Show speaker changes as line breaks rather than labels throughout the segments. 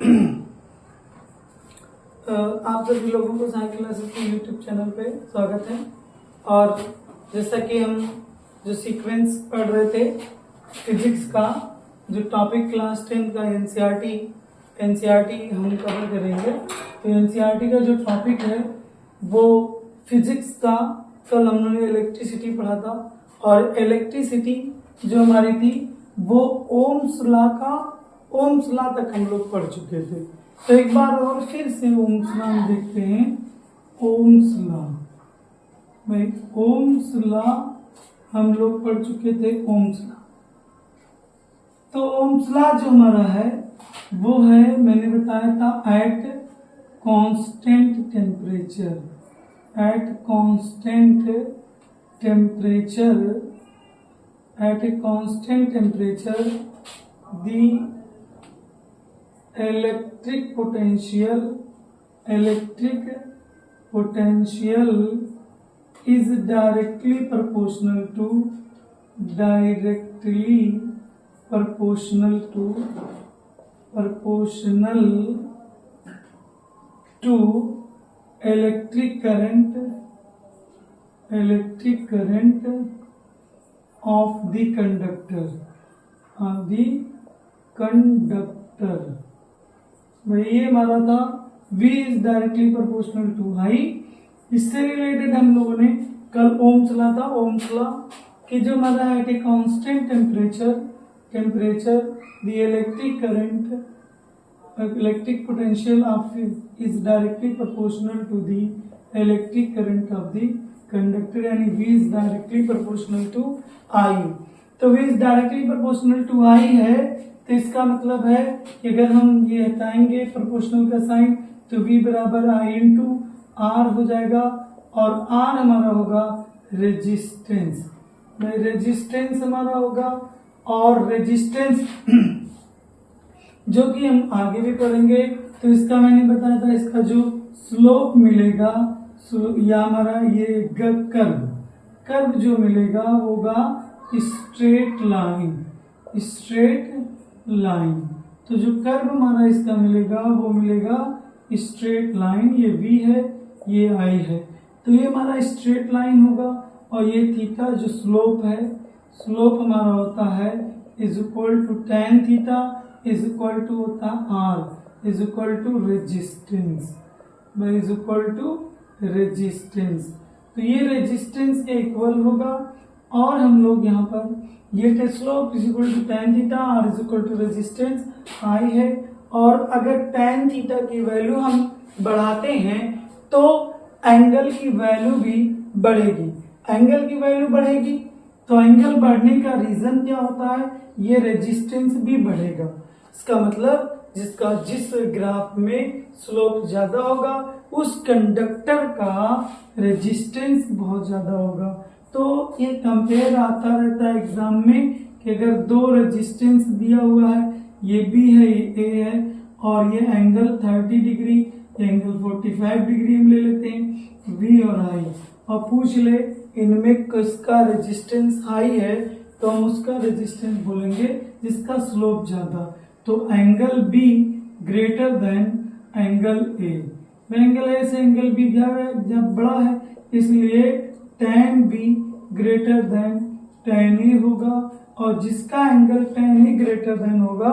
आप सभी लोगों को साइंस क्लासेस के यूट्यूब चैनल पे स्वागत है। और जैसा कि हम जो सीक्वेंस पढ़ रहे थे फिजिक्स का, जो टॉपिक क्लास 10 का एनसीईआरटी हम कवर करेंगे। तो एनसीईआरटी का जो टॉपिक है वो फिजिक्स का। कल हमने इलेक्ट्रिसिटी पढ़ा था और इलेक्ट्रिसिटी जो हमारी थी वो ओम्स लॉ तक हम लोग पढ़ चुके थे। तो एक बार और फिर से ओम्स लॉ हम देखते हैं। ओम्स लॉ, भाई ओम्स लॉ हम लोग पढ़ चुके थे। ओम्स लॉ, तो ओम्स लॉ जो हमारा है वो है, मैंने बताया था, at constant temperature the electric potential is directly proportional to electric current of the conductor भाई ये हमारा था V is directly proportional to I। इससे रिलेटेड हम लोगों ने कल ओम्स लॉ था। ओम्स लॉ कि जो हमारा है कि constant temperature the electric potential of is directly proportional to the electric current of the conductor, यानी V is directly proportional to I। तो V is directly proportional to I है, तो इसका मतलब है कि अगर हम ये हटाएंगे प्रोपोर्शनल का साइन तो V बराबर I इंटू R हो जाएगा। और R हमारा होगा रेजिस्टेंस हमारा होगा। और रेजिस्टेंस जो कि हम आगे भी पढ़ेंगे। तो इसका मैंने बताया था, इसका जो स्लोप मिलेगा या हमारा ये कर्व जो मिलेगा वो होगा स्ट्रेट लाइन। तो जो कर्व हमारा इसका मिलेगा वो मिलेगा स्ट्रेट लाइन। ये V है, ये I है, तो ये हमारा स्ट्रेट लाइन होगा। और ये थीटा जो स्लोप है, स्लोप हमारा होता है is equal to tan theta is equal to होता R is equal to resistance. तो ये रेजिस्टेंस के इक्वल होगा। और हम लोग यहाँ पर ये slope is equal to tan theta, R is equal to resistance I है। और अगर tan थीटा की वैल्यू हम बढ़ाते हैं तो एंगल की वैल्यू भी बढ़ेगी। एंगल की वैल्यू बढ़ेगी तो एंगल बढ़ने का रीजन क्या होता है, ये रेजिस्टेंस भी बढ़ेगा। इसका मतलब जिस ग्राफ में स्लोप ज्यादा होगा उस कंडक्टर का रेजिस्टेंस बहुत ज्यादा होगा। तो ये कंपेयर आता रहता है एग्जाम में कि अगर दो रेजिस्टेंस दिया हुआ है, ये B है, ये A है, और ये एंगल 30 डिग्री, एंगल 45 डिग्री हम ले लेते हैं V और I, और पूछ ले इनमें किसका रेजिस्टेंस हाई है तो हम उसका रेजिस्टेंस बोलेंगे जिसका स्लोप ज्यादा। तो angle B greater than angle A। Angle A से एंगल B जब बड़ा है इसलिए tan B greater than tan A होगा। और जिसका angle tan A greater than होगा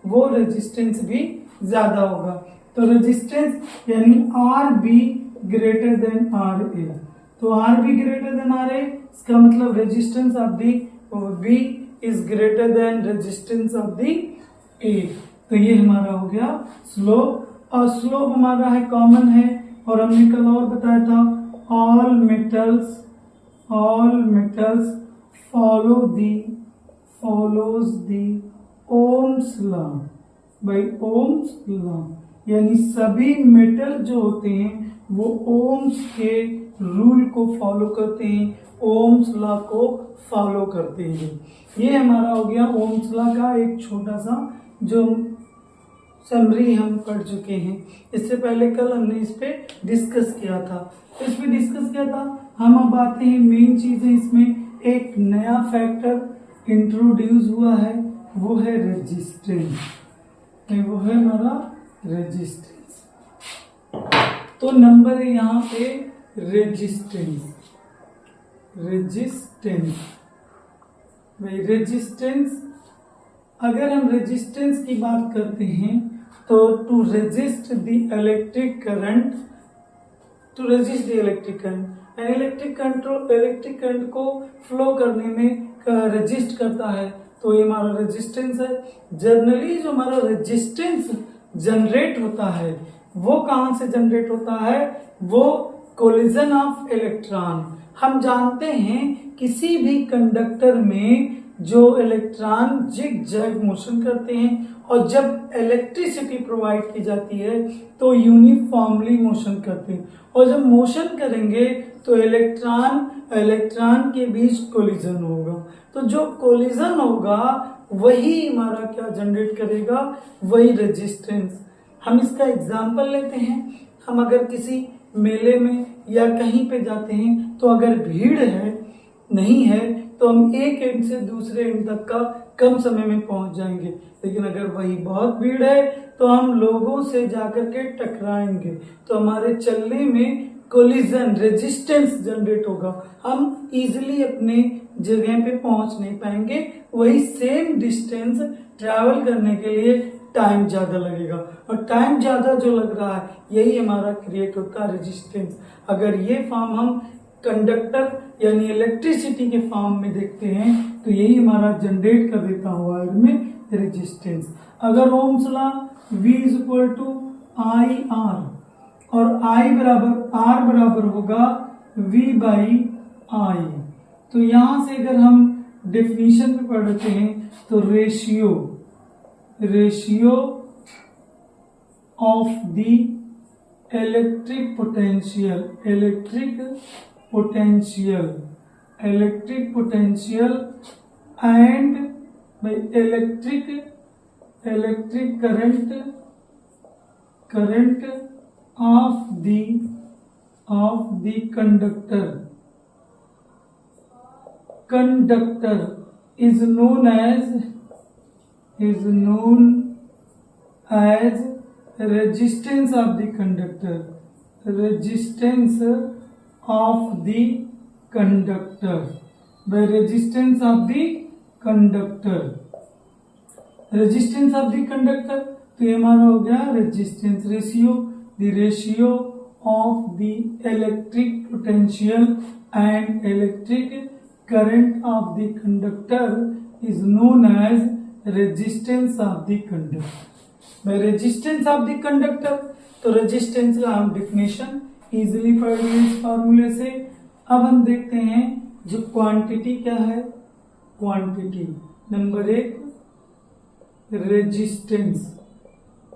वो रेजिस्टेंस भी ज्यादा होगा। तो रेजिस्टेंस यानी RB ग्रेटर देन RA। तो RB ग्रेटर देन RA, इसका मतलब resistance of the V is greater than resistance of the A। तो ये हमारा हो गया स्लोप। और स्लोप हमारा है कॉमन है, और हमने कल और बताया था all metals follows the Ohm's law. भाई ओम्स लॉ यानी सभी मेटल जो होते हैं वो ओम्स के रूल को फॉलो करते हैं, ओम्स लॉ को फॉलो करते हैं। ये हमारा हो गया ओम्स लॉ का एक छोटा सा जो समरी हम पढ़ चुके हैं। इससे पहले कल हमने इस पे डिस्कस किया था। हम अब आते हैं मेन चीजें। इसमें एक नया फैक्टर इंट्रोड्यूस हुआ है, वो है रेजिस्टेंस। वो है हमारा रेजिस्टेंस। तो नंबर है यहाँ पे रेजिस्टेंस। रेजिस्टेंस भाई रेजिस्टेंस, अगर हम रेजिस्टेंस की बात करते हैं तो to resist the electric current, to resist the electric current, electric current को फ्लो करने में रेजिस्ट करता है, तो ये हमारा रेजिस्टेंस है। जनरली जो हमारा रेजिस्टेंस जनरेट होता है वो कहां से जनरेट होता है, वो कोलिजन ऑफ इलेक्ट्रॉन। हम जानते हैं किसी भी कंडक्टर में जो इलेक्ट्रॉन जिग जैग मोशन करते हैं और जब इलेक्ट्रिसिटी प्रोवाइड की जाती है तो यूनिफॉर्मली मोशन करते हैं, और जब मोशन करेंगे तो इलेक्ट्रॉन के बीच कोलिजन होगा। तो जो कोलिजन होगा वही हमारा क्या जनरेट करेगा, वही रेजिस्टेंस। हम इसका एग्जांपल लेते हैं। हम अगर किसी मेले में या कहीं पे जाते हैं तो अगर भीड़ है नहीं है तो हम एक एंड से दूसरे एंड तक का कम समय में पहुंच जाएंगे, लेकिन अगर वही बहुत भीड़ है तो हम लोगों से जाकर के टकराएंगे, तो हमारे चलने में कोलिजन रेजिस्टेंस जनरेट होगा, हम इजीली अपने जगह पे पहुंच नहीं पाएंगे। वही सेम डिस्टेंस ट्रैवल करने के लिए टाइम ज्यादा लगेगा, और टाइम ज्यादा जो लग रहा है यही हमारा क्रिएट होता है रेजिस्टेंस। अगर ये फॉर्म हम कंडक्टर यानी इलेक्ट्रिसिटी के फॉर्म में देखते हैं तो यही हमारा जनरेट कर देता है वायर में रेजिस्टेंस। अगर ओम्स लॉ V = IR और R बराबर होगा V/I, तो यहां से अगर हम डेफिनेशन में पढ़ते हैं तो ratio of the electric potential and electric current of the conductor is known as resistance of the conductor, resistance of the conductor, by resistance of the conductor, resistance of the conductor। तो ये हमारा हो गया resistance. the ratio of the electric potential and electric current of the conductor is known as resistance of the conductor, by resistance of the conductor। तो resistance का हम definition easily पढ़ लिए इस फॉर्मूले से। अब हम देखते हैं जो क्वांटिटी क्या है। Quantity number 1 resistance,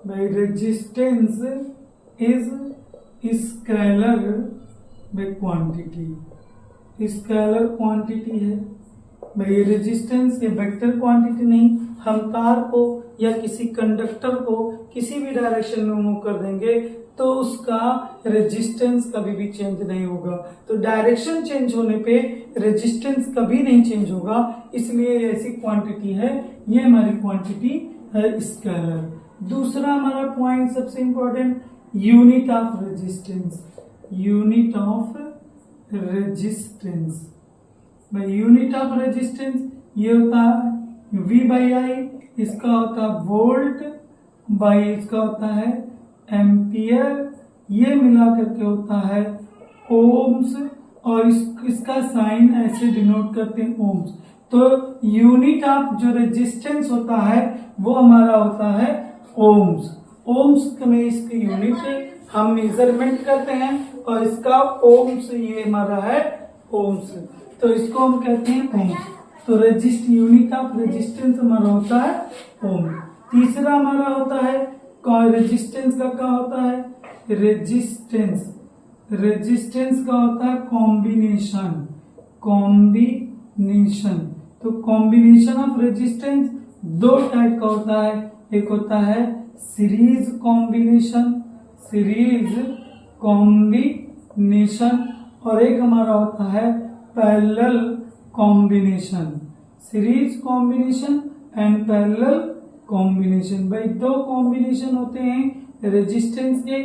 by resistance is scalar by quantity, scalar quantity है भाई। रेजिस्टेंस ये वेक्टर क्वांटिटी नहीं, हम तार को या किसी कंडक्टर को किसी भी डायरेक्शन में मूव कर देंगे तो उसका रेजिस्टेंस कभी भी चेंज नहीं होगा। तो डायरेक्शन चेंज होने पे रेजिस्टेंस कभी नहीं चेंज होगा, इसलिए ये ऐसी क्वांटिटी है, ये हमारी क्वांटिटी है स्केलर। दूसरा हमारा पॉइंट सबसे important, unit of resistance. Unit of resistance भाई, यूनिट ऑफ रेजिस्टेंस ये होता है V/I, इसका होता है वोल्ट बाई इसका होता है एम्पियर, ये मिला करके होता है ओम्स, और इसका साइन ऐसे डिनोट करते हैं ओम्स। तो यूनिट ऑफ जो रेजिस्टेंस होता है वो हमारा होता है ओम्स। ओम्स में इसकी यूनिट हम मेजरमेंट करते हैं और इसका ओम्स ये हमारा है ओम्स, तो इसको हम कहते हैं ओम्स। तो यूनिट ऑफ रेजिस्टेंस हमारा होता है ओम। तीसरा हमारा होता है रेजिस्टेंस का क्या होता है, रेजिस्टेंस का होता है कॉम्बिनेशन। तो कॉम्बिनेशन ऑफ रेजिस्टेंस दो टाइप का होता है, एक होता है सीरीज कॉम्बिनेशन और एक हमारा होता है parallel combination. Series combination and parallel combination भाई, दो कॉम्बिनेशन होते हैं रेजिस्टेंस के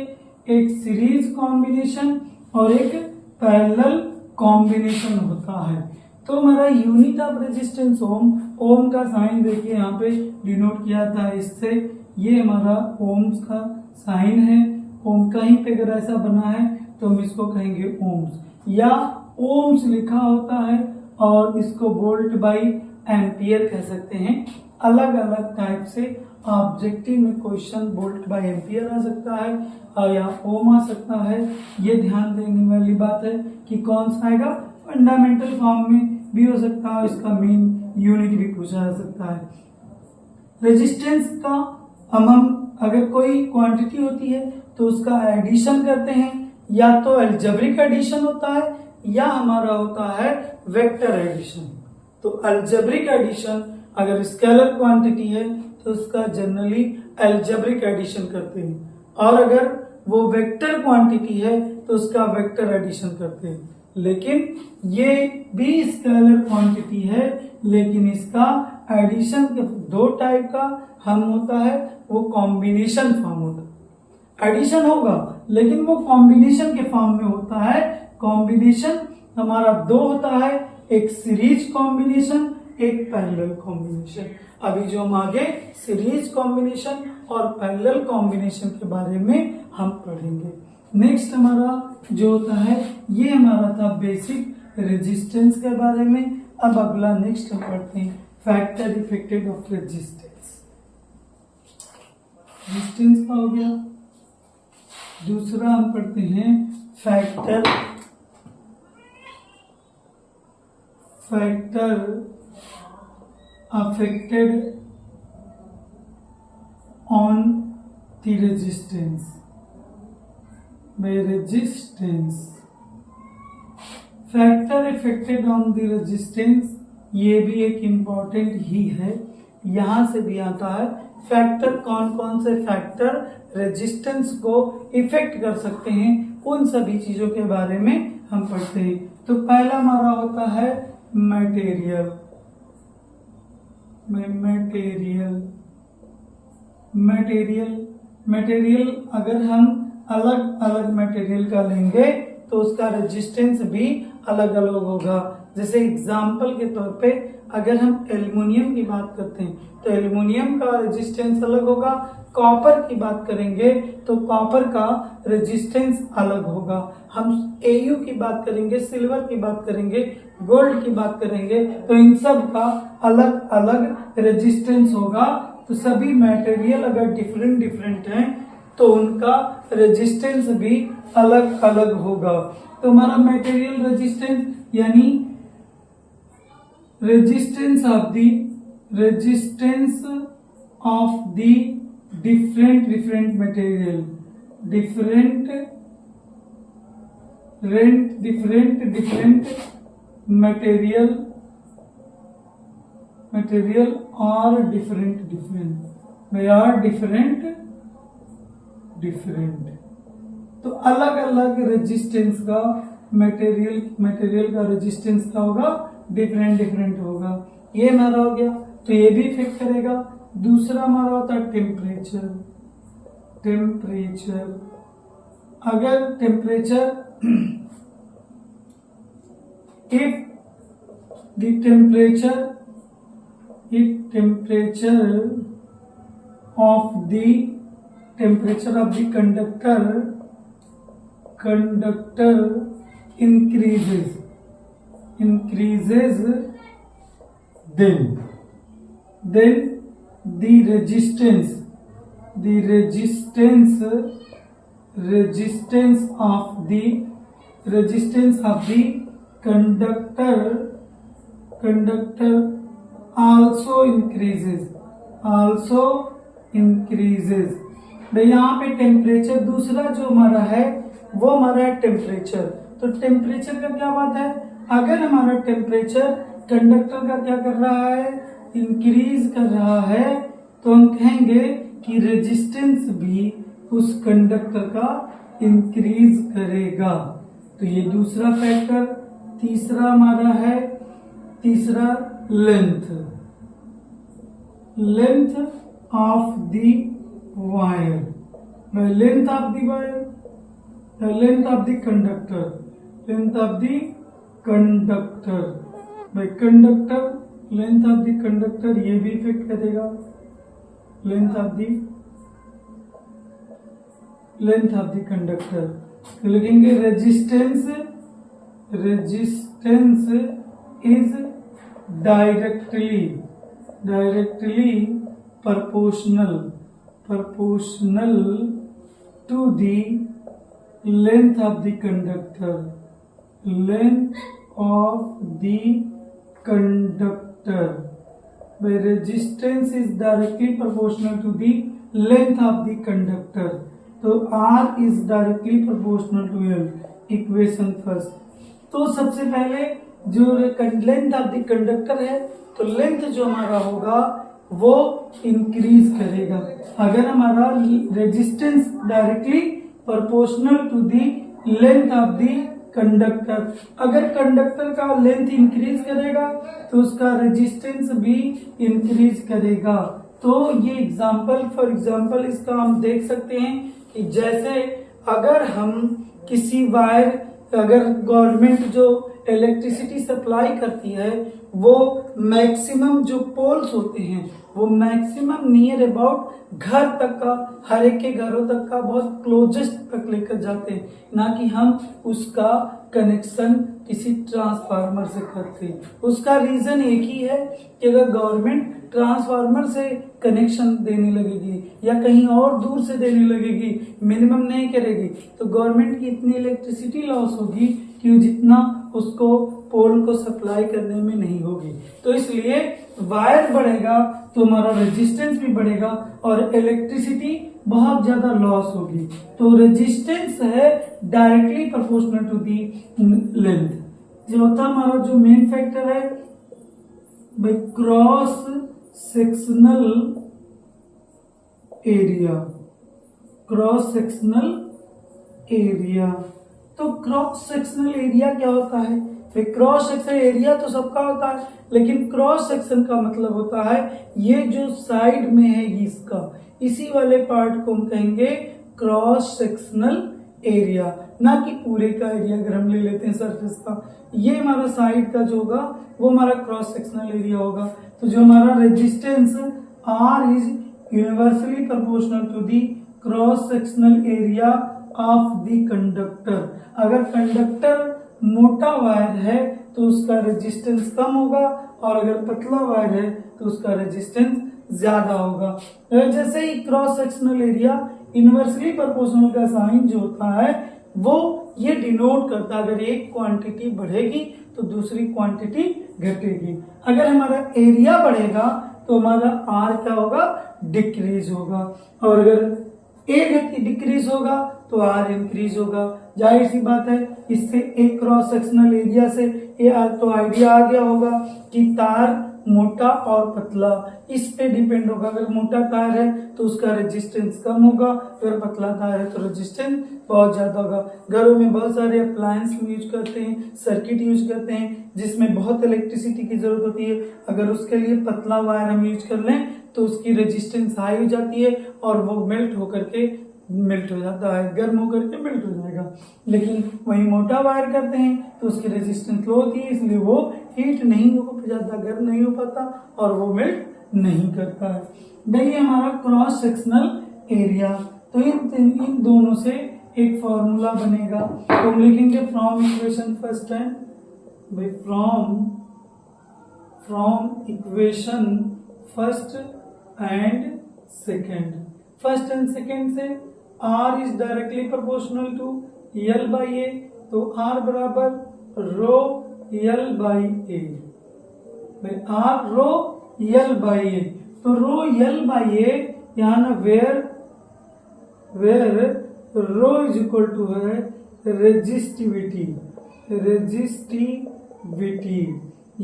एक सीरीज कॉम्बिनेशन और एक पैरेलल कॉम्बिनेशन होता है। तो हमारा यूनिट ऑफ रेजिस्टेंस ओम का साइन देखिए यहाँ पे डिनोट किया था इससे, ये हमारा ओम्स का साइन है। ओम कहीं पे अगर ऐसा बना है तो हम इसको कहेंगे ओम्स, या ओम्स लिखा होता है और इसको वोल्ट बाई एम्पियर कह सकते हैं। अलग अलग टाइप से ऑब्जेक्टिव में क्वेश्चन वोल्ट बाई एम्पियर आ सकता है और या ओम आ सकता है। ये ध्यान देने वाली बात है कि कौन सा आएगा, फंडामेंटल फॉर्म में भी हो सकता है, इसका मेन यूनिट भी पूछा जा सकता है। रेजिस्टेंस का हम अगर कोई क्वांटिटी होती है तो उसका एडिशन करते हैं, या तो अलजेब्रिक एडिशन होता है या हमारा होता है वेक्टर एडिशन। तो अलजेब्रिक एडिशन अगर स्केलर क्वांटिटी है तो उसका जनरली अलजेब्रिक एडिशन करते हैं, और अगर वो वेक्टर क्वांटिटी है तो उसका वेक्टर एडिशन करते हैं। लेकिन ये भी स्केलर क्वांटिटी है, लेकिन इसका एडिशन के दो टाइप का हम होता है, वो कॉम्बिनेशन फॉर्म होता है। एडिशन होगा लेकिन वो कॉम्बिनेशन के फॉर्म में होता है। कॉम्बिनेशन हमारा दो होता है, एक सीरीज कॉम्बिनेशन, एक पैरेलल कॉम्बिनेशन। अभी जो हम आगे सीरीज कॉम्बिनेशन और पैरेलल कॉम्बिनेशन के बारे में हम पढ़ेंगे। नेक्स्ट हमारा जो होता है, ये हमारा था बेसिक रेजिस्टेंस के बारे में। अब अगला नेक्स्ट हम पढ़ते हैं factor affected of resistance. Resistance का हो गया। दूसरा हम पढ़ते हैं factor affected on the resistance by resistance। Factor affected on the resistance, ये भी एक इम्पॉर्टेंट ही है, यहां से भी आता है। फैक्टर कौन कौन से फैक्टर रेजिस्टेंस को इफेक्ट कर सकते हैं, उन सभी चीजों के बारे में हम पढ़ते हैं। तो पहला हमारा होता है मटेरियल। मटेरियल अगर हम अलग अलग मटेरियल का लेंगे तो उसका रेजिस्टेंस भी अलग अलग होगा। जैसे एग्जांपल के तौर पे अगर हम एल्युमिनियम की बात करते हैं तो एल्युमिनियम का रेजिस्टेंस अलग होगा। कॉपर की बात करेंगे तो कॉपर का रेजिस्टेंस अलग होगा। हम एयू की बात करेंगे, सिल्वर की बात करेंगे, गोल्ड की बात करेंगे, तो इन सब का अलग अलग रेजिस्टेंस होगा। तो सभी मटेरियल अगर डिफरेंट डिफरेंट हैं तो उनका रेजिस्टेंस भी अलग अलग होगा। तो हमारा मटेरियल रेजिस्टेंस यानी resistance of the different material, different material are different, they are different। तो अलग अलग रेजिस्टेंस का मटेरियल का रेजिस्टेंस क्या होगा, डिफरेंट होगा। ये हमारा हो गया, तो ये भी इफेक्ट करेगा। दूसरा हमारा होता है टेम्परेचर। अगर temperature if temperature of the conductor increases, then the resistance of the conductor also increases। भाई यहाँ पे टेम्परेचर दूसरा जो हमारा है वो हमारा है टेम्परेचर। तो टेम्परेचर का क्या बात है, अगर हमारा टेम्परेचर कंडक्टर का क्या कर रहा है, इंक्रीज कर रहा है, तो हम कहेंगे कि रेजिस्टेंस भी उस कंडक्टर का इंक्रीज करेगा। तो ये दूसरा फैक्टर। तीसरा हमारा है length of the wire. by length of the wire, the length of the conductor, length of the conductor, by conductor, length of the conductor, ये भी इफेक्ट करेगा, length of the conductor। तो लिखेंगे resistance is directly proportional to the length of the conductor, by resistance is directly proportional to the length of the conductor। तो R is directly proportional to L, equation first. तो सबसे पहले जो length of the conductor है, तो length जो हमारा होगा वो इंक्रीज करेगा। अगर हमारा resistance directly proportional to the length of the conductor, अगर कंडक्टर का लेंथ इंक्रीज करेगा तो उसका रेजिस्टेंस भी इंक्रीज करेगा। तो ये एग्जांपल, फॉर एग्जांपल इसका हम देख सकते हैं कि जैसे अगर हम किसी वायर, अगर गवर्नमेंट जो इलेक्ट्रिसिटी सप्लाई करती है वो मैक्सिमम जो पोल्स होते हैं वो मैक्सिमम नियर अबाउट घर तक का, हर एक के घरों तक का बहुत क्लोजेस्ट तक लेकर जाते हैं, ना कि हम उसका कनेक्शन किसी ट्रांसफार्मर से करते हैं। उसका रीजन एक ही है कि अगर गवर्नमेंट ट्रांसफार्मर से कनेक्शन देने लगेगी या कहीं और दूर से देने लगेगी, मिनिमम नहीं करेगी, तो गवर्नमेंट की इतनी इलेक्ट्रिसिटी लॉस होगी कि जितना उसको पोल को सप्लाई करने में नहीं होगी। तो इसलिए वायर बढ़ेगा तो हमारा रेजिस्टेंस भी बढ़ेगा और इलेक्ट्रिसिटी बहुत ज्यादा लॉस होगी। तो रेजिस्टेंस है directly proportional to the length. चौथा हमारा जो मेन फैक्टर है भाई cross sectional area, cross sectional area. तो क्रॉस सेक्शनल एरिया क्या होता है? क्रॉस सेक्शन एरिया तो सबका होता है, लेकिन क्रॉस सेक्शन का मतलब होता है ये जो साइड में है इसका, इसी वाले पार्ट को हम कहेंगे क्रॉस सेक्शनल एरिया, ना कि पूरे का एरिया। अगर हम ले लेते हैं सरफेस का, ये हमारा साइड का जो होगा वो हमारा क्रॉस सेक्शनल एरिया होगा। तो जो हमारा resistance R is universally proportional to the cross sectional area of the conductor. अगर कंडक्टर मोटा वायर है तो उसका रेजिस्टेंस कम होगा और अगर पतला वायर है तो उसका रेजिस्टेंस ज्यादा होगा। जैसे ही cross sectional area inversely proportional का साइन जो होता है वो ये डिनोट करता है अगर एक क्वांटिटी बढ़ेगी तो दूसरी क्वांटिटी घटेगी। अगर हमारा एरिया बढ़ेगा तो हमारा R क्या होगा? डिक्रीज होगा, और अगर A डिक्रीज होगा तो R इंक्रीज होगा। जाहिर सी बात है, इससे एक क्रॉस सेक्शनल एरिया से तो आइडिया आ गया होगा कि तार मोटा और पतला इस पे डिपेंड होगा। अगर मोटा तार है तो उसका रेजिस्टेंस कम होगा, अगर पतला तार है तो रेजिस्टेंस बहुत ज्यादा होगा। घरों में बहुत सारे अप्लायंस यूज करते हैं, सर्किट यूज करते हैं जिसमें बहुत इलेक्ट्रिसिटी की जरूरत होती है। अगर उसके लिए पतला वायर हम यूज कर लें तो उसकी रेजिस्टेंस हाई हो जाती है और वो मेल्ट हो जाता है, गर्म होकर के मेल्ट हो जाएगा। लेकिन वही मोटा वायर करते हैं तो उसकी रेजिस्टेंस लो होती है, इसलिए वो हीट नहीं हो जाता, गर्म नहीं हो पाता और वो मेल्ट नहीं करता है। देखिए हमारा क्रॉस सेक्शनल एरिया, तो इन दोनों से एक फॉर्मूला बनेगा। तो हम लिखेंगे from equation first and from equation first and second से R is directly proportional to L by A, तो R बराबर rho L by A, R rho L by A. तो रो L बाई ए यहाँ ना where rho is equal to है resistivity,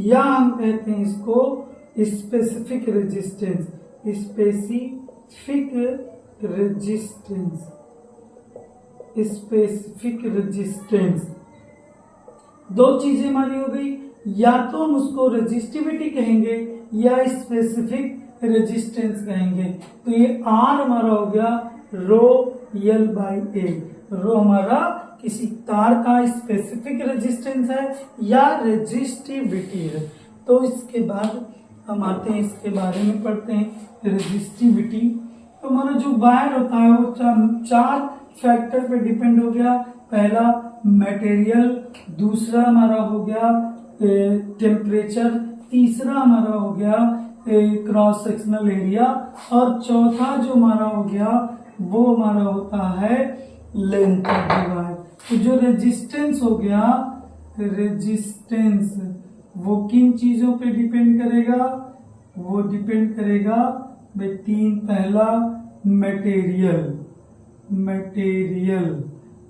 या हम कहते हैं इसको स्पेसिफिक रेजिस्टेंस, स्पेसिफिक रेजिस्टेंस। दो चीजें हमारी हो गई, या तो हम उसको रेजिस्टिविटी कहेंगे या स्पेसिफिक रेजिस्टेंस कहेंगे। तो ये R हमारा हो गया रो L बाई ए। रो हमारा किसी तार का स्पेसिफिक रेजिस्टेंस है या रेजिस्टिविटी है। तो इसके बाद हम आते हैं, इसके बारे में पढ़ते हैं रेजिस्टिविटी। तो हमारा जो वायर होता है वो चार फैक्टर पे डिपेंड हो गया। पहला मटेरियल, दूसरा हमारा हो गया टेम्परेचर, तीसरा हमारा हो गया क्रॉस सेक्शनल एरिया, और चौथा जो हमारा हो गया वो हमारा होता है लेंथ ऑफ द वायर। तो जो रेजिस्टेंस हो गया, रेजिस्टेंस वो किन चीजों पे डिपेंड करेगा? वो डिपेंड करेगा भाई तीन, पहला मटेरियल, मटेरियल,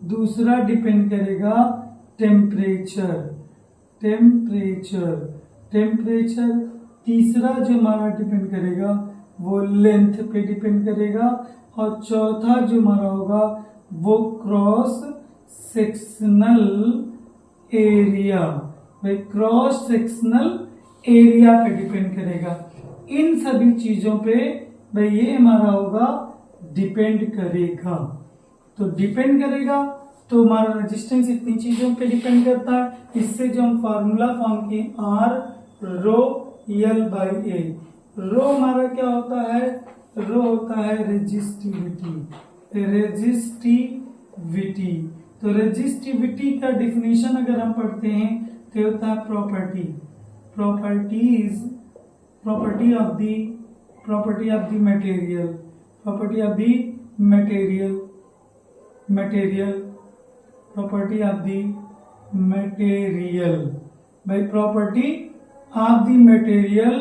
दूसरा डिपेंड करेगा टेम्परेचर, टेम्परेचर, टेम्परेचर, तीसरा जो हमारा डिपेंड करेगा वो लेंथ पे डिपेंड करेगा, और चौथा जो हमारा होगा वो क्रॉस सेक्शनल एरिया, भाई क्रॉस सेक्शनल एरिया पे डिपेंड करेगा। इन सभी चीजों पे भाई ये हमारा होगा डिपेंड करेगा। तो डिपेंड करेगा तो हमारा रेजिस्टेंस इतनी चीजों पे डिपेंड करता है। इससे जो हम फार्मूला फॉर्म किए R rho L by A. Rho हमारा क्या होता है? रो होता है रेजिस्टिविटी, रेजिस्टिविटी। तो रेजिस्टिविटी का डिफिनेशन अगर हम पढ़ते हैं तो होता है property, properties, property of the material, property of the material, material, property of the material, by property of the material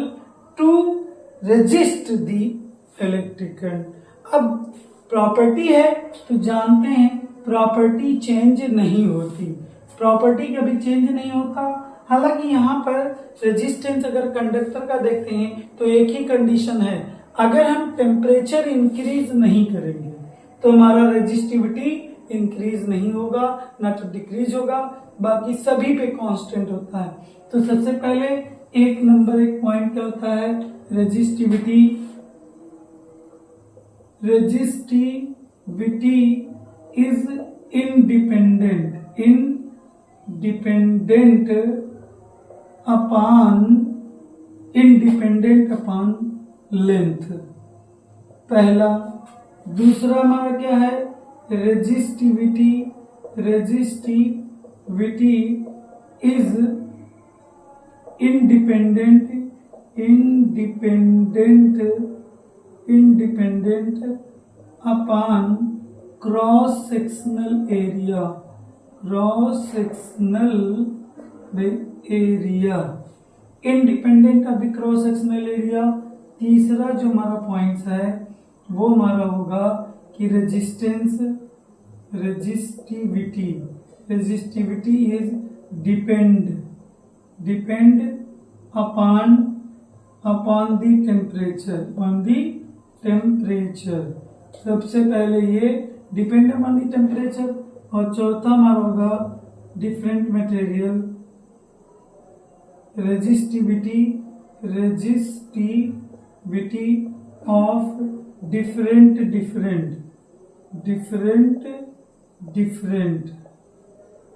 to resist the electric current. अब प्रॉपर्टी है तो जानते हैं प्रॉपर्टी चेंज नहीं होती, प्रॉपर्टी कभी चेंज नहीं होता। हालांकि यहाँ पर रेजिस्टेंस अगर कंडक्टर का देखते हैं तो एक ही कंडीशन है, अगर हम टेम्परेचर इंक्रीज नहीं करेंगे तो हमारा रेजिस्टिविटी इंक्रीज नहीं होगा, ना तो डिक्रीज होगा, बाकी सभी पे कांस्टेंट होता है। तो सबसे पहले एक पॉइंट क्या होता है? Resistivity, resistivity is independent, independent upon length, पहला। दूसरा हमारा क्या है? Resistivity, resistivity is independent, independent upon cross sectional area, cross sectional area, independent of the cross sectional area. तीसरा जो हमारा पॉइंट है वो हमारा होगा कि resistance, resistivity, resistivity is depend upon the temperature, upon the temperature. सबसे पहले ये डिपेंड अपॉन द टेम्परेचर, और चौथा हमारा होगा different material, resistivity, resistivity of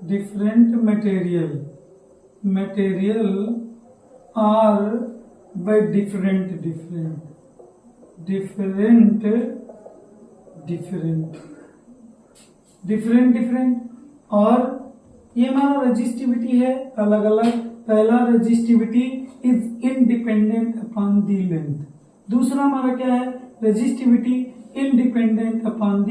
different material, material are by different और ये हमारा रेजिस्टिविटी है अलग अलग। पहला resistivity is independent upon the length, दूसरा हमारा क्या है? Resistivity independent upon the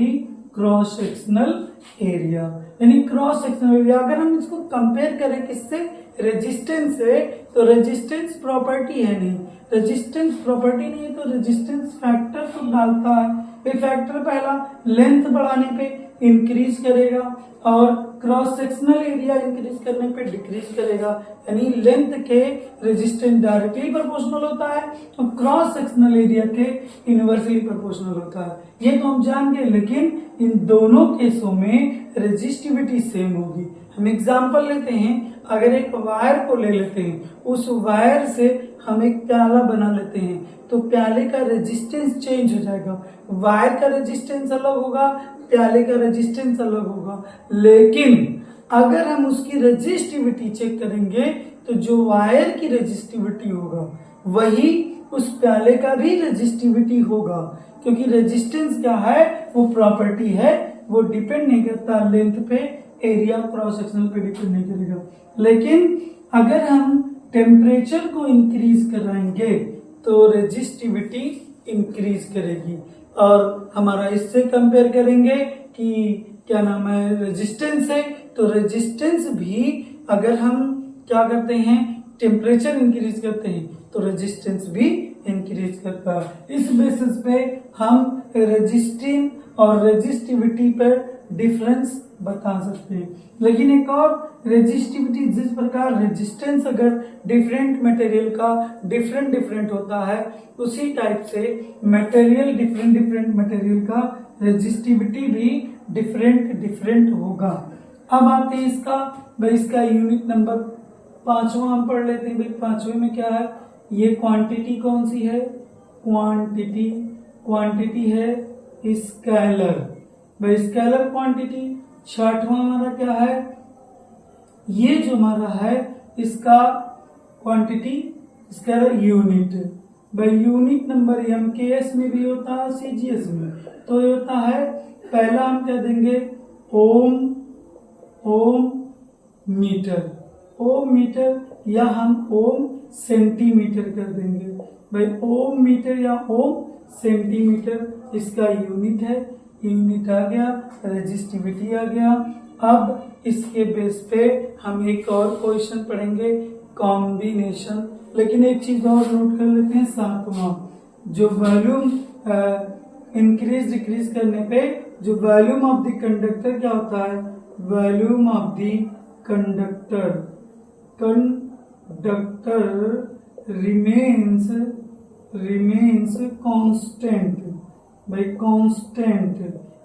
cross sectional area, यानी क्रॉस सेक्शनल एरिया। अगर हम इसको कंपेयर करें किससे? रेजिस्टेंस से, तो रेजिस्टेंस प्रॉपर्टी है नहीं, रेजिस्टेंस प्रॉपर्टी नहीं है तो रेजिस्टेंस फैक्टर तो डालता है। ये फैक्टर पहला लेंथ बढ़ाने पे इंक्रीज करेगा और क्रॉस सेक्शनल एरिया इंक्रीज करने पे डिक्रीज करेगा, यानी लेंथ के रेजिस्टेंस डायरेक्टली प्रोपोर्शनल होता है और क्रॉस सेक्शनल एरिया के इनवर्सली प्रोपोर्शनल होता है। ये तो हम जान गए, लेकिन इन दोनों केसों में रेजिस्टिविटी सेम होगी। हम एग्जांपल लेते हैं, अगर एक वायर को ले लेते हैं, उस वायर से हम एक प्याला बना लेते हैं, तो प्याले का रेजिस्टेंस चेंज हो जाएगा। वायर का रेजिस्टेंस अलग होगा, प्याले का रेजिस्टेंस अलग होगा। लेकिन अगर हम उसकी रेजिस्टिविटी चेक करेंगे तो जो वायर की रेजिस्टिविटी होगा वही उस प्याले का भी रेजिस्टिविटी होगा, क्योंकि रेजिस्टेंस क्या है, वो प्रॉपर्टी है, वो डिपेंड नहीं करता लेंथ पे, एरिया क्रॉस सेक्शनल पे डिपेंड नहीं करेगा। लेकिन अगर हम टेम्परेचर को इंक्रीज कराएंगे तो रेजिस्टिविटी इंक्रीज करेगी। और हमारा इससे कंपेयर करेंगे कि क्या नाम है, रेजिस्टेंस है, तो रेजिस्टेंस भी अगर हम क्या करते हैं, टेम्परेचर इंक्रीज करते हैं तो रेजिस्टेंस भी इंक्रीज करता है। इस बेसिस पे हम रेजिस्टिंग और रेजिस्टिविटी पर डिफरेंस बता सकते हैं। लेकिन एक और रेजिस्टिविटी, जिस प्रकार रेजिस्टेंस अगर डिफरेंट मटेरियल का डिफरेंट होता है, उसी टाइप से मटेरियल डिफरेंट मटेरियल का रेजिस्टिविटी भी डिफरेंट होगा। अब आते हैं इसका यूनिट नंबर 5वां हम पढ़ लेते हैं। भाई 5वें में क्या है, ये क्वांटिटी कौन सी है, क्वांटिटी है स्केलर। भाई स्केलर क्वांटिटी। 6वां हमारा क्या है, ये जो हमारा है इसका क्वांटिटी स्केलर यूनिट। भाई यूनिट नंबर एमकेएस में भी होता है, सीजीएस में तो ये होता है, पहला हम कह देंगे ओम मीटर या हम ओम सेंटीमीटर कर देंगे। भाई ओम मीटर या ओम सेंटीमीटर इसका यूनिट है। यूनिट आ गया, रेजिस्टिविटी आ गया। अब इसके बेस पे हम एक और क्वेश्चन पढ़ेंगे, कॉम्बिनेशन। लेकिन एक चीज और नोट कर लेते हैं, 7वां, जो वॉल्यूम इंक्रीज डिक्रीज करने पे जो वॉल्यूम ऑफ द कंडक्टर क्या होता है, volume of the conductor remains constant. भाई कांस्टेंट,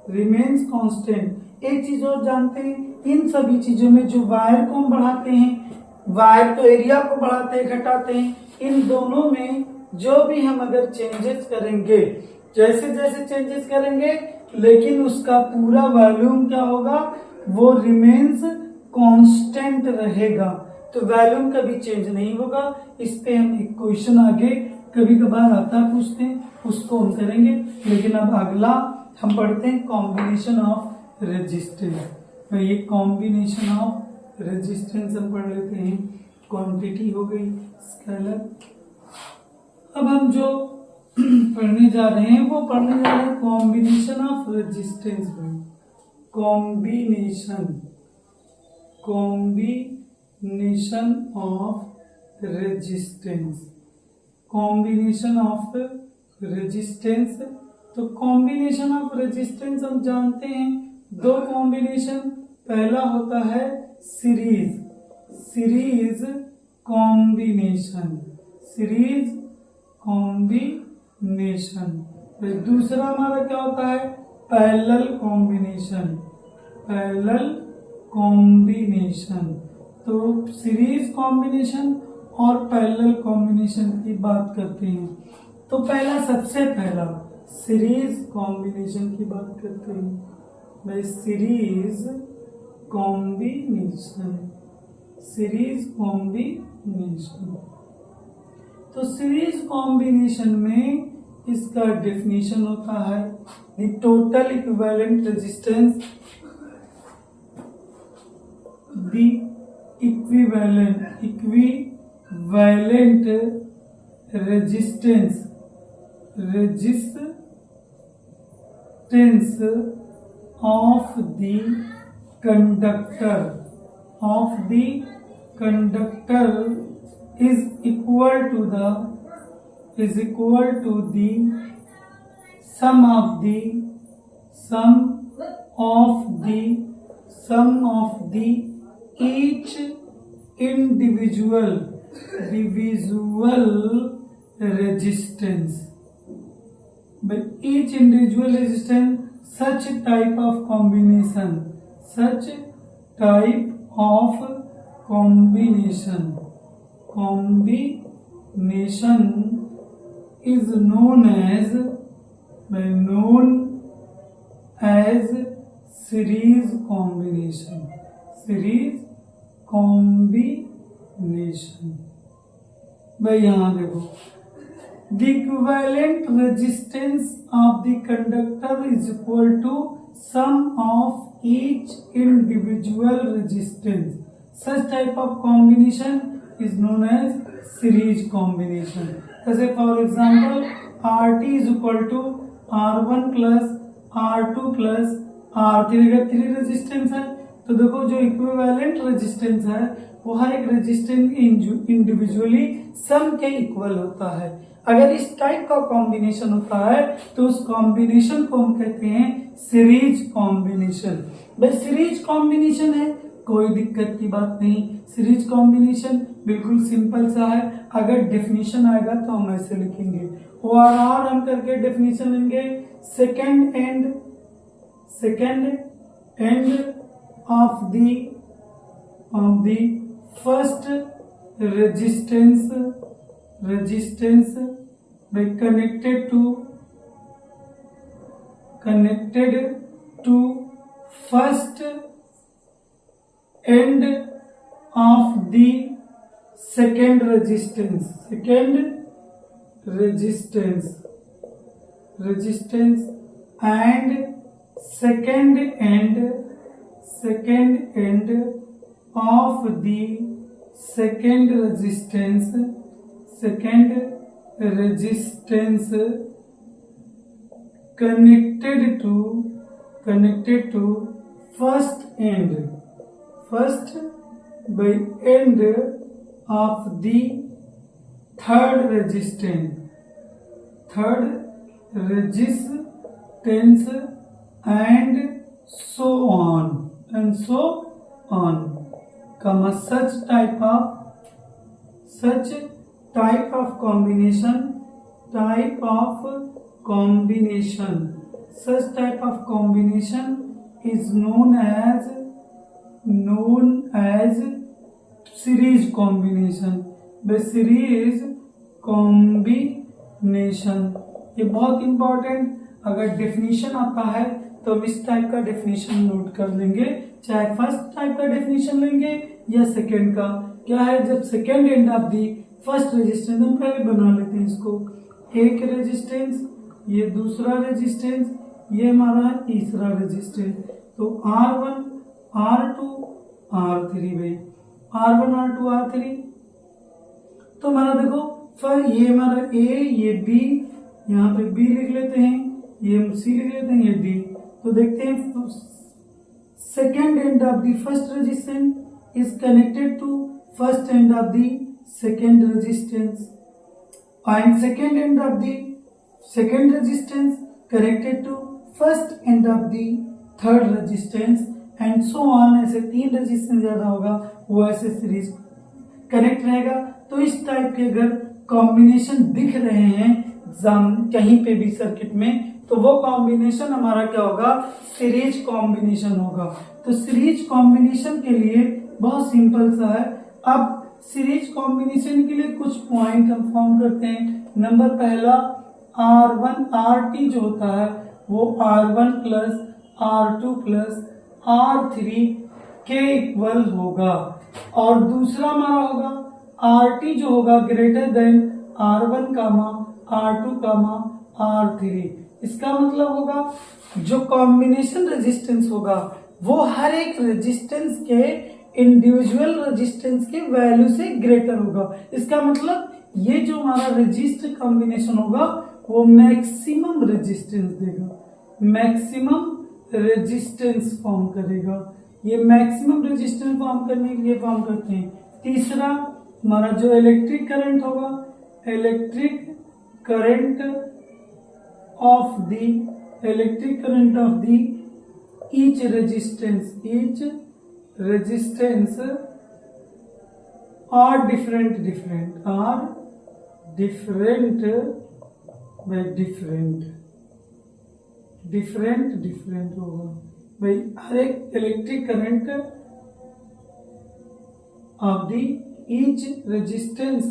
रिमेन्स कांस्टेंट। एक चीज और जानते हैं, इन सभी चीजों में जो वायर को हम बढ़ाते हैं, वायर तो एरिया को बढ़ाते हैं घटाते हैं, इन दोनों में जो भी हम अगर चेंजेस करेंगे, जैसे जैसे चेंजेस करेंगे, लेकिन उसका पूरा वॉल्यूम क्या होगा, वो रिमेन्स कांस्टेंट रहेगा। तो वॉल्यूम कभी चेंज नहीं होगा। इस पे हम एक क्वेश्चन आगे कभी कभार आता है, पूछते हैं, उसको हम करेंगे। लेकिन अब अगला हम पढ़ते हैं कॉम्बिनेशन ऑफ रेजिस्टेंस। तो ये कॉम्बिनेशन ऑफ रेजिस्टेंस हम पढ़ लेते हैं। क्वांटिटी हो गई, स्केलर। अब हम जो पढ़ने जा रहे हैं वो पढ़ने जा रहे हैं combination of resistance. Combination of resistance. तो कॉम्बिनेशन ऑफ रेजिस्टेंस हम जानते हैं, दो कॉम्बिनेशन। पहला होता है सीरीज कॉम्बिनेशन। दूसरा हमारा क्या होता है, पैरेलल कॉम्बिनेशन। तो सीरीज कॉम्बिनेशन और पैरेलल कॉम्बिनेशन की बात करते हैं। तो सबसे पहला सीरीज कॉम्बिनेशन की बात करते हैं। भाई सीरीज कॉम्बिनेशन। तो सीरीज कॉम्बिनेशन में इसका डेफिनेशन होता है, the total equivalent resistance, the equivalent resistance of the conductor is equal to the sum of the each individual resistance. By each individual resistance, such type of combination is known as series combination. भाई यहां देखो, the equivalent resistance of the conductor is equal to sum of each individual resistance. Such type of combination is known as series combination. जैसे for example RT is equal to R1 plus R2 plus R3, अगर 3 resistance है तो देखो जो equivalent resistance है वो हर एक resistance individually सम के इक्वल होता है। अगर इस टाइप का कॉम्बिनेशन होता है तो उस कॉम्बिनेशन को हम कहते हैं सीरीज कॉम्बिनेशन। बस सीरीज कॉम्बिनेशन है, कोई दिक्कत की बात नहीं। सीरीज कॉम्बिनेशन बिल्कुल सिंपल सा है। अगर डेफिनेशन आएगा तो हम ऐसे लिखेंगे, और हम करके डेफिनेशन लेंगे, second end of the first resistance by connected to first end of the second resistance and second end of the second resistance connected to first by end of the third resistance and so on comma such type of combination is known as series combination. series combination ये बहुत important, अगर definition आता है तो हम इस type का definition note कर लेंगे, चाहे फर्स्ट टाइप का डेफिनेशन लेंगे या सेकेंड का। क्या है, जब second end of the first resistance, हम पहले बना लेते हैं इसको, एक रेजिस्टेंस, ये दूसरा रेजिस्टेंस, ये हमारा तीसरा रेजिस्टेंस, तो R1 R2 R3 भाई, R1 R2 R3। तो हमारा देखो ये हमारा A, ये B, यहाँ पे B लिख लेते हैं, ये हम C लिख लेते हैं, ये D। तो देखते हैं second end of the first resistance is connected to first end of the second resistance and second end of the second resistance connected to first end of the third resistance and so on. ऐसे 3 resistance ज्यादा होगा वो ऐसे series connect रहेगा। तो इस type के अगर कॉम्बिनेशन दिख रहे हैं कहीं पे भी सर्किट में, तो वो कॉम्बिनेशन हमारा क्या होगा, सीरीज कॉम्बिनेशन होगा। तो सीरीज कॉम्बिनेशन के लिए बहुत सिंपल सा है। अब सीरीज कॉम्बिनेशन के लिए कुछ पॉइंट हम फॉर्म करते हैं। नंबर पहला, R1 RT जो होता है वो R1 plus R2 plus R3 के इक्वल होगा, और दूसरा हमारा होगा RT जो होगा ग्रेटर देन R1 कामा R2 कामा R3। इसका मतलब होगा जो कॉम्बिनेशन रेजिस्टेंस होगा वो हर एक रेजिस्टेंस के इंडिविजुअल रेजिस्टेंस के वैल्यू से ग्रेटर होगा। इसका मतलब ये जो हमारा रेजिस्टर कॉम्बिनेशन होगा वो मैक्सिमम रेजिस्टेंस देगा, मैक्सिमम रेजिस्टेंस फॉर्म करेगा। ये मैक्सिमम रेजिस्टेंस फॉर्म करने के लिए फॉर्म करते हैं। तीसरा हमारा जो इलेक्ट्रिक करंट होगा, electric current of the each resistance are different होगा भाई। हर एक electric current of the each resistance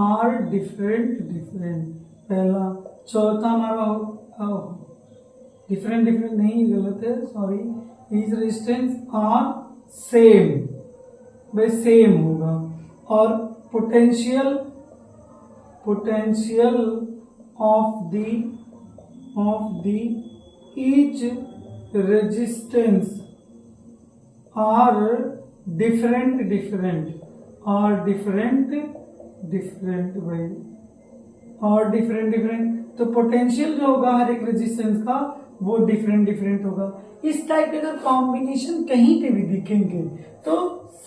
are different पहला। चौथा हमारा डिफरेंट नहीं, गलत है, sorry. Each resistance R same, भाई सेम होगा। और potential of the each resistance R different भाई, और डिफरेंट। तो पोटेंशियल जो होगा हर एक रेजिस्टेंस का वो डिफरेंट होगा। इस टाइप के अगर कॉम्बिनेशन कहीं पे भी दिखेंगे तो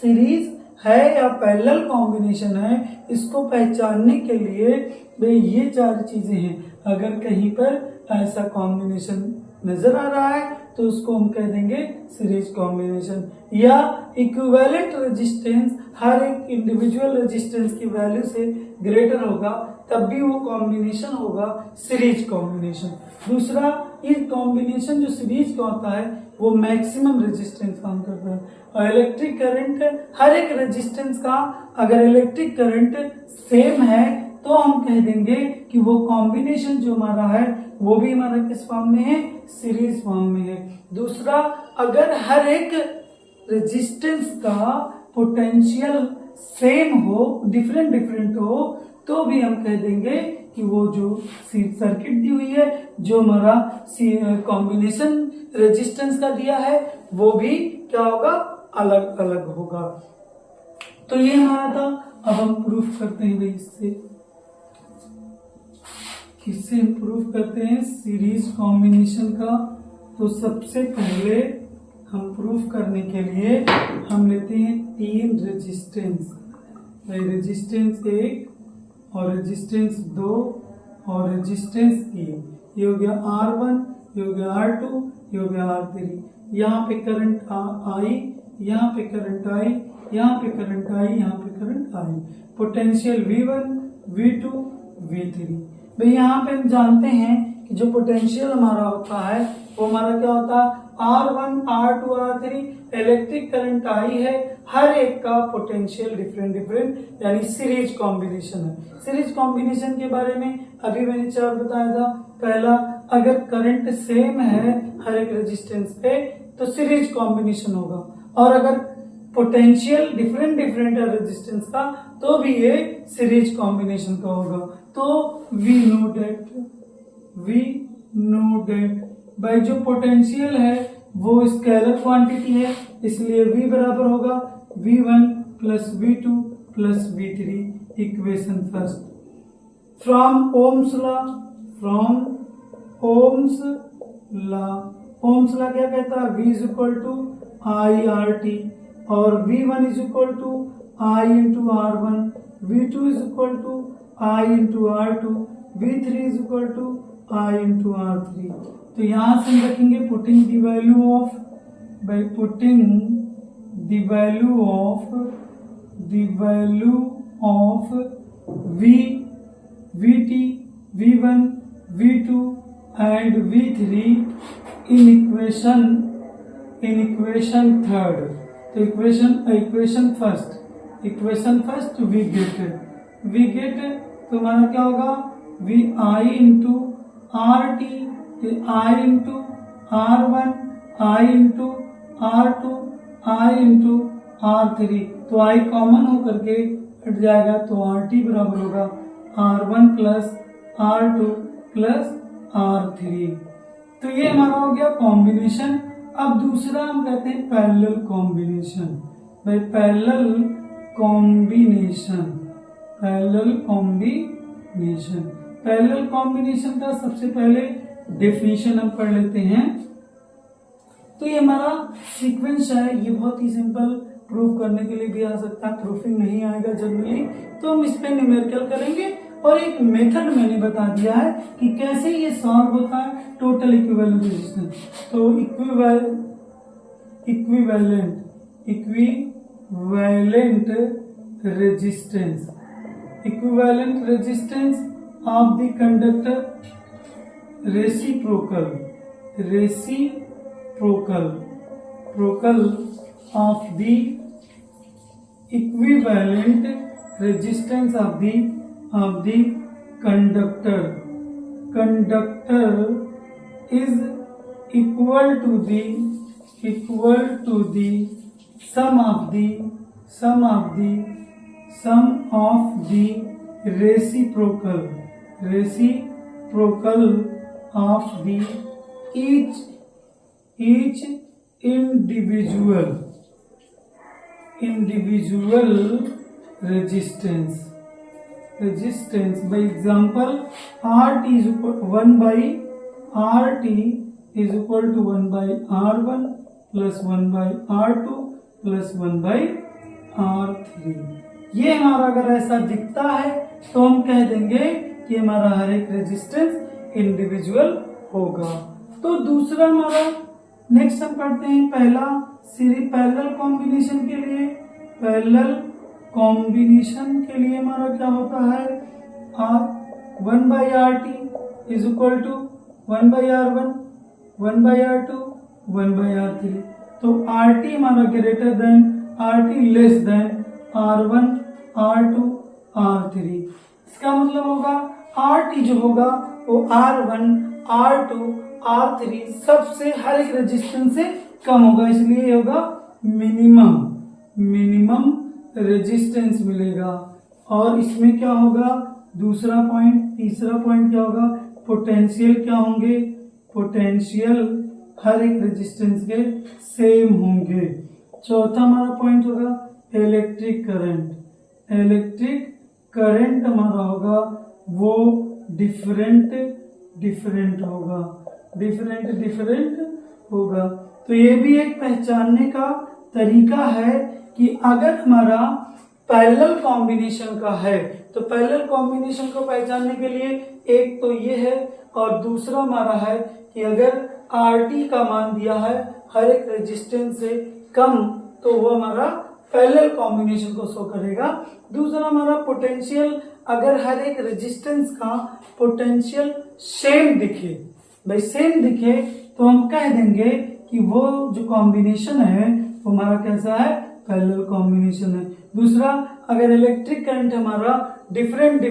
सीरीज है या पैरेलल कॉम्बिनेशन है, इसको पहचानने के लिए भाई ये चार चीजें हैं। अगर कहीं पर ऐसा कॉम्बिनेशन नजर आ रहा है तो उसको हम कह देंगे सीरीज कॉम्बिनेशन। या इक्विवेलेंट रेजिस्टेंस हर एक इंडिविजुअल रेजिस्टेंस की वैल्यू से ग्रेटर होगा, तब भी वो कॉम्बिनेशन होगा सीरीज कॉम्बिनेशन। दूसरा, ये कॉम्बिनेशन जो सीरीज का होता है वो मैक्सिमम रेजिस्टेंस काम करता है। और इलेक्ट्रिक करंट हर एक रेजिस्टेंस का अगर इलेक्ट्रिक करंट सेम है तो हम कह देंगे कि वो कॉम्बिनेशन जो हमारा है वो भी हमारा किस फॉर्म में है, सीरीज फॉर्म में है। दूसरा, अगर हर एक रेजिस्टेंस का पोटेंशियल सेम हो, डिफरेंट हो, तो भी हम कह देंगे कि वो जो सर्किट दी हुई है, जो हमारा कॉम्बिनेशन रेजिस्टेंस का दिया है, वो भी क्या होगा, अलग अलग होगा। तो ये हमारा था। अब हम प्रूफ करते हैं भाई इससे, किससे हम प्रूफ करते हैं सीरीज कॉम्बिनेशन का। तो सबसे पहले हम प्रूफ करने के लिए हम लेते हैं 3 रेजिस्टेंस, रेजिस्टेंस 1 और रेजिस्टेंस 2 और रेजिस्टेंस 3। ये हो गया R1, ये हो गया R2, ये हो गया R3। यहाँ पे करंट आई, यहाँ पे करंट आई, यहाँ पे करंट आई, यहाँ पे current I. Potential V1, V2, V3। भाई यहाँ पे हम जानते हैं कि जो पोटेंशियल हमारा होता है वो हमारा क्या होता है, R1, R2, R3। Electric current I है, हर एक का पोटेंशियल डिफरेंट यानी सीरीज कॉम्बिनेशन है। सीरीज कॉम्बिनेशन के बारे में अभी मैंने 4 बताया था। पहला, अगर करंट सेम है हर एक रेजिस्टेंस पे तो सीरीज कॉम्बिनेशन होगा, और अगर पोटेंशियल डिफरेंट है रेजिस्टेंस का तो भी ये सीरीज कॉम्बिनेशन का होगा। तो वी नो डेट भाई जो पोटेंशियल है वो स्केलर क्वांटिटी है, इसलिए V बराबर होगा V1 प्लस V2 प्लस V3। Equation first from Ohm's law क्या कहता है, V is equal to IRT, और V1 is equal to I into R1, V2 is equal to I into R2, V3 is equal to I into R3। तो यहां से हम रखेंगे putting the value of, by putting the value of V, VT, V1, V2 and V3 in equation third. तो equation first we get तो हमारा क्या होगा, V I into R T, I into R1, I into R2, I into R3। तो आई common होकर के हट जाएगा, तो RT बराबर होगा R1 plus R2 plus R3। तो ये हमारा हो गया कॉम्बिनेशन। अब दूसरा हम कहते हैं पैरेलल कॉम्बिनेशन। भाई पैरेलल कॉम्बिनेशन का सबसे पहले डेफिनेशन हम पढ़ लेते हैं। तो ये हमारा सीक्वेंस है, ये बहुत ही सिंपल, प्रूफ करने के लिए भी आ सकता है, प्रूफिंग नहीं आएगा जनरली, तो हम इस पे न्यूमेरिकल करेंगे। और एक मेथड मैंने बता दिया है कि कैसे ये सॉल्व होता है, टोटल इक्विवेलेंट रेजिस्टेंस। तो equivalent resistance of the conductor reciprocal of the equivalent resistance of the conductor conductor is equal to the sum of the reciprocal of the each individual resistance. By example, RT is equal to 1 by R1 plus 1 by R2 plus 1 by R3. ये हमारा अगर ऐसा दिखता है तो हम कह देंगे कि हमारा हर एक रेजिस्टेंस इंडिविजुअल होगा। तो दूसरा हमारा नेक्स्ट हम पढ़ते हैं पहला सीरीज पैरेलल कॉम्बिनेशन के लिए। पैरेलल कॉम्बिनेशन के लिए हमारा क्या होता है, R1 by RT is equal to 1 by R1 1 by R2 1 by R3। तो RT हमारा greater than RT less than R1 R2 R3। इसका मतलब होगा RT जो होगा वो R1 R2 R3 सबसे हर एक रेजिस्टेंस से कम होगा, इसलिए होगा मिनिमम रेजिस्टेंस मिलेगा। और इसमें क्या होगा दूसरा पॉइंट, तीसरा पॉइंट क्या होगा, पोटेंशियल क्या होंगे, पोटेंशियल हर एक रेजिस्टेंस के सेम होंगे। चौथा हमारा पॉइंट होगा इलेक्ट्रिक करंट हमारा होगा वो डिफरेंट होगा। तो ये भी एक पहचानने का तरीका है कि अगर हमारा पैरेलल कॉम्बिनेशन का है तो पैरेलल कॉम्बिनेशन को पहचानने के लिए एक तो ये है और दूसरा हमारा है कि अगर RT का मान दिया है हर एक रेजिस्टेंस से कम तो वो हमारा पैरेलल कॉम्बिनेशन को शो करेगा। दूसरा हमारा पोटेंशियल, अगर हर एक रेजिस्टेंस का पोटेंशियल सेम दिखे तो हम कह देंगे कि वो जो कॉम्बिनेशन है वो हमारा कैसा है, पैरेलल कॉम्बिनेशन है। दूसरा, अगर इलेक्ट्रिक करंट हमारा डिफरेंट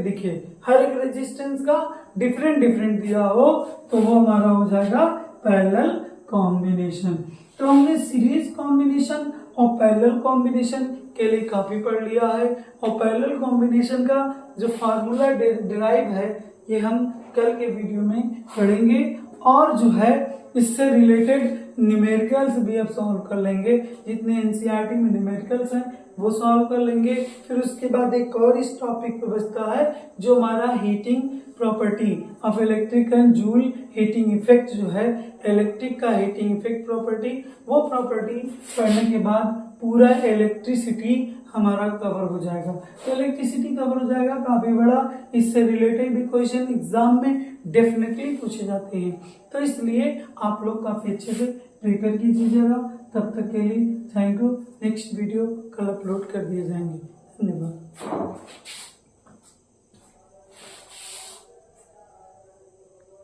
दिखे, हर एक रेजिस्टेंस का डिफरेंट दिया हो तो वो हमारा हो जाएगा पैरेलल कॉम्बिनेशन। तो हमने सीरीज कॉम्बिनेशन और पैरेलल कॉम्बिनेशन के लिए काफी पढ़ लिया है और पैरेलल कॉम्बिनेशन का जो फार्मूला डिराइव है ये हम कल के वीडियो में पढ़ेंगे और जो है इससे रिलेटेड न्यूमेरिकल्स भी अब सॉल्व कर लेंगे, जितने एनसीईआरटी में न्यूमेरिकल्स हैं वो सॉल्व कर लेंगे। फिर उसके बाद एक और इस टॉपिक पे बचता है जो हमारा heating property of electric and joule heating effect, जो है इलेक्ट्रिक का हीटिंग इफेक्ट प्रॉपर्टी, वो प्रॉपर्टी पढ़ने के बाद पूरा इलेक्ट्रिसिटी हमारा कवर हो जाएगा। तो इलेक्ट्रिसिटी कवर हो जाएगा, काफी बड़ा इससे रिलेटेड भी क्वेश्चन एग्जाम में डेफिनेटली पूछे जाते हैं। तो इसलिए आप लोग काफी अच्छे से प्रिपेयर कीजिएगा। तब तक के लिए थैंक यू। नेक्स्ट वीडियो कल अपलोड कर दिए जाएंगे। धन्यवाद।